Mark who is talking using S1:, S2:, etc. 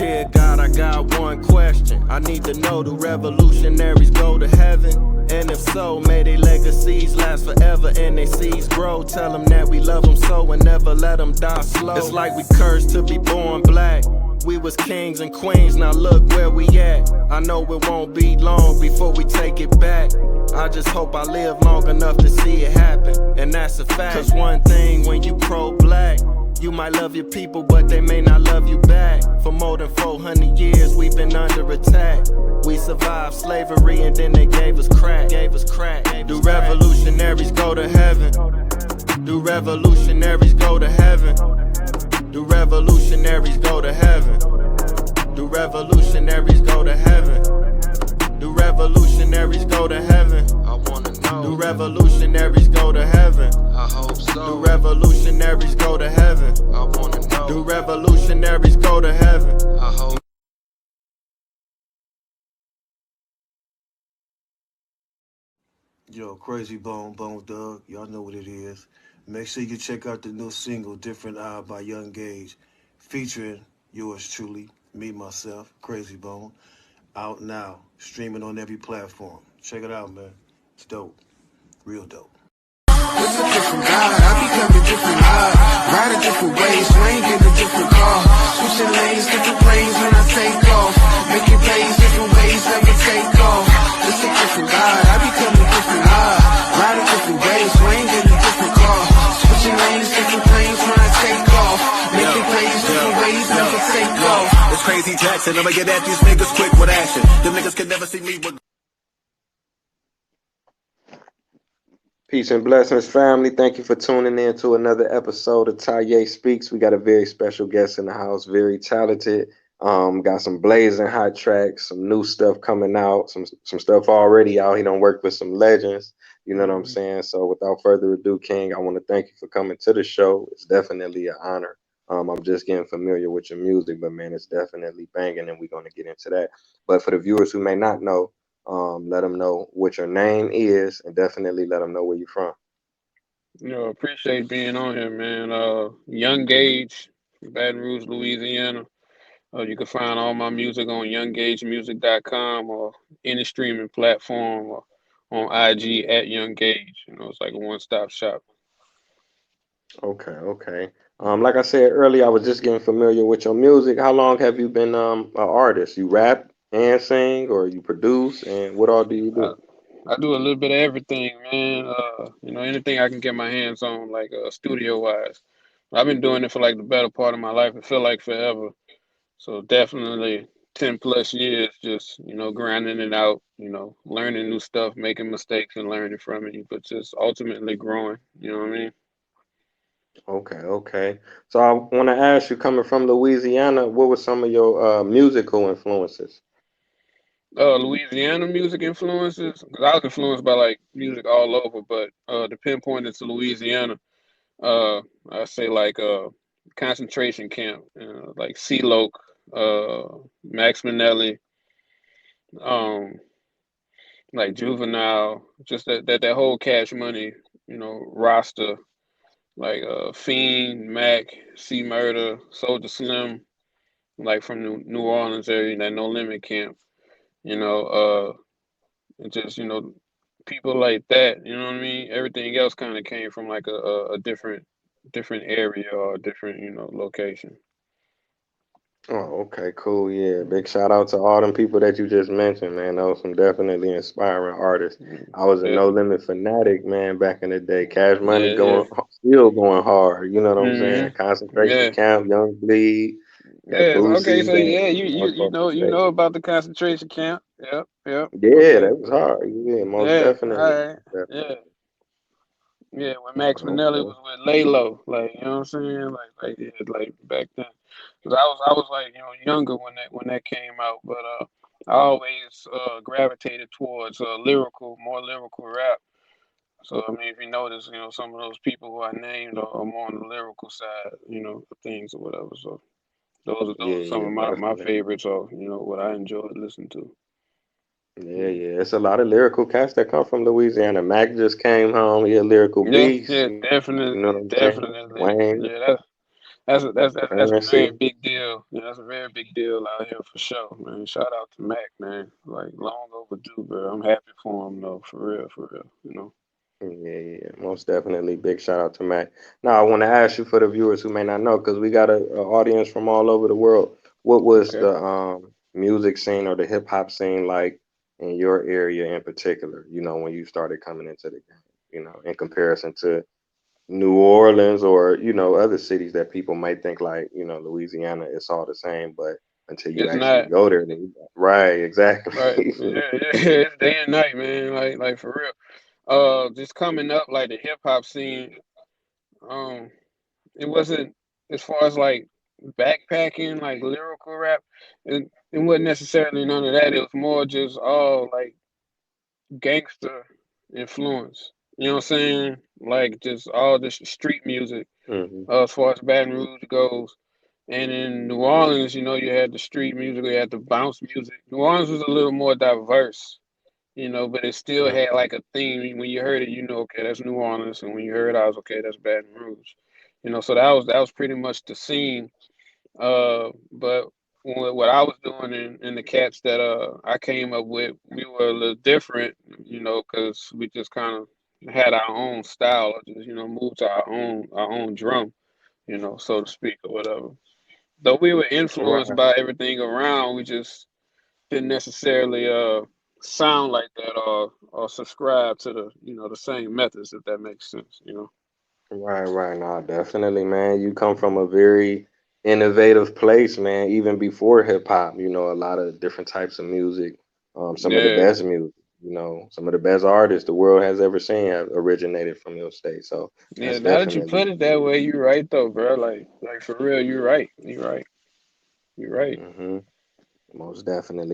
S1: Dear God, I got one question. I need to know, do revolutionaries go to heaven? And if so, may their legacies last forever and their seeds grow. Tell them that we love them so and never let them die slow. It's like we cursed to be born black. We was kings and queens, now look where we at. I know it won't be long before we take it back. I just hope I live long enough to see it happen, and that's a fact. Cause one thing when you pro-black, you might love your people, but they may not love you back. For more than 400 years, we've been under attack. We survived slavery and then they gave us crack. Do revolutionaries go to heaven? Do revolutionaries go to heaven? Do revolutionaries go to heaven? Do revolutionaries go to heaven? Do revolutionaries go to heaven? I wanna know. Do revolutionaries go to heaven? I hope so. Do revolutionaries go to heaven? I wanna know. Do revolutionaries go to heaven? I hope.
S2: Yo, Krayzie Bone Dog, y'all know what it is. Make sure you check out the new single, Different Eye by Young Gage, featuring yours truly, me, myself, Krayzie Bone. Out now, streaming on every platform. Check it out, man. It's dope. Real dope.
S3: It's a different God, I become a different eye. Ride a different way, swing in a different car. Switching lanes, different planes when I take off. Making plays, different ways, never take off. It's a different God, I become a different eye. Ride a different way, swing in a different car. Switching lanes, different planes when I take off. Making plays, different ways, never take off.
S4: It's Crazy Jackson, I'ma get at these niggas quick with action. Them niggas can never see me with.
S5: Peace and blessings, family. Thank you for tuning in to another episode of Taye Speaks. We got a very special guest in the house, very talented. Got some blazing hot tracks, some new stuff coming out, some stuff already out. He done worked with some legends. You know what I'm saying? So without further ado, King, I want to thank you for coming to the show. It's definitely an honor. I'm just getting familiar with your music, but man, it's definitely banging, and we're going to get into that. But for the viewers who may not know, let them know what your name is, and definitely let them know where you're from.
S6: Appreciate being on here, man. Young Gage, Baton Rouge, Louisiana. You can find all my music on younggagemusic.com or any streaming platform or on IG at Young Gage. It's like a one-stop shop.
S5: Okay. Like I said earlier, I was just getting familiar with your music. How long have you been an artist? You rap and sing, or you produce, and what all do you do?
S6: I do a little bit of everything, man. Anything I can get my hands on, like studio-wise. I've been doing it for like the better part of my life. It feel like forever. So definitely 10 plus years, just, grinding it out, learning new stuff, making mistakes and learning from it, but just ultimately growing, you know what I mean?
S5: Okay. So I want to ask you, coming from Louisiana, what were some of your musical influences?
S6: Louisiana music influences, 'cause I was influenced by like music all over, but to pinpoint it to Louisiana, I say like concentration camp, like CeeLo, Max Minnelli, um, like Juvenile, just that whole Cash Money, roster, like Fiend, Mac, C Murder, Soldier Slim, like from New Orleans area, that No Limit camp, you know, and just people like that, you know what I mean? Everything else kind of came from like a different area or a different location.
S5: Oh, okay, cool. Yeah, big shout out to all them people that you just mentioned, man. Those some definitely inspiring artists. I was a No
S6: Definitely.
S5: Limit fanatic, man, back in the day. Cash Money
S6: Yeah,
S5: still going hard. You know what I'm saying?
S6: yeah.
S5: Concentration
S6: Yeah.
S5: Camp, Young Bleed, that
S6: Yeah. Okay.
S5: Boosie,
S6: So yeah,
S5: all sorts of
S6: you know
S5: crazy.
S6: about the concentration camp. Yep. Yep.
S5: Yeah,
S6: Okay.
S5: that was hard. Yeah, most
S6: Yeah. All
S5: definitely.
S6: right. Yeah. Yeah. When Max Minnelli
S5: Okay.
S6: was with Laylo, like what I'm saying, yeah, like back then, because I was like younger when that came out, but I always gravitated towards more lyrical rap. So I mean, if you notice, some of those people who I named are more on the lyrical side, of things or whatever. So. Those are some
S5: Yeah,
S6: of my
S5: definitely.
S6: favorites or what I enjoyed listening to.
S5: Yeah. It's a lot of lyrical cats that come from Louisiana. Mac just came home. He a lyrical
S6: Yeah,
S5: beast.
S6: yeah,
S5: You know what I'm
S6: definitely,
S5: saying?
S6: definitely.
S5: Wayne.
S6: Yeah, That's a very
S5: Currency.
S6: big deal. Yeah, that's a very big deal out here for sure, man. Shout out to Mac, man. Like long overdue, bro. I'm happy for him though, for real. You know.
S5: Yeah, most definitely. Big shout out to Mac. Now, I want to ask you for the viewers who may not know, because we got a audience from all over the world. What was
S6: Okay.
S5: the music scene or the hip hop scene like in your area in particular? You know, when you started coming into the game. You know, in comparison to New Orleans or other cities that people might think like Louisiana, it's all the same, but until you
S6: It's
S5: actually
S6: not
S5: go there, right?
S6: right.
S5: Exactly.
S6: Yeah, yeah. It's day and night, man. Like for real. Just coming up like the hip hop scene. Um, it wasn't as far as like backpacking, like lyrical rap. It wasn't necessarily none of that. It was more just all like gangster influence. You know what I'm saying? Like just all this street music,
S5: Hmm.
S6: as far as Baton Rouge goes. And in New Orleans, you had the street music, you had the bounce music. New Orleans was a little more diverse, but it still had like a theme. When you heard it, okay, that's New Orleans, and when you heard it, I was okay, that's Baton Rouge. So that was pretty much the scene. But what I was doing and the cats that I came up with, we were a little different, because we just kind of had our own style, or just moved to our own drum, so to speak, or whatever. Though we were influenced
S5: Right.
S6: by everything around, we just didn't necessarily sound like that or subscribe to the same methods, if that makes sense.
S5: Right. No, definitely, man. You come from a very innovative place, man. Even before hip hop, a lot of different types of music. Some of the
S6: Yeah,
S5: best music, some of the best artists the world has ever seen have originated from your state. So
S6: yeah.
S5: that's
S6: Now that you
S5: definitely,
S6: put it that way, you're right though, bro. Like for real, you're right. You're right. You're right.
S5: hmm most definitely.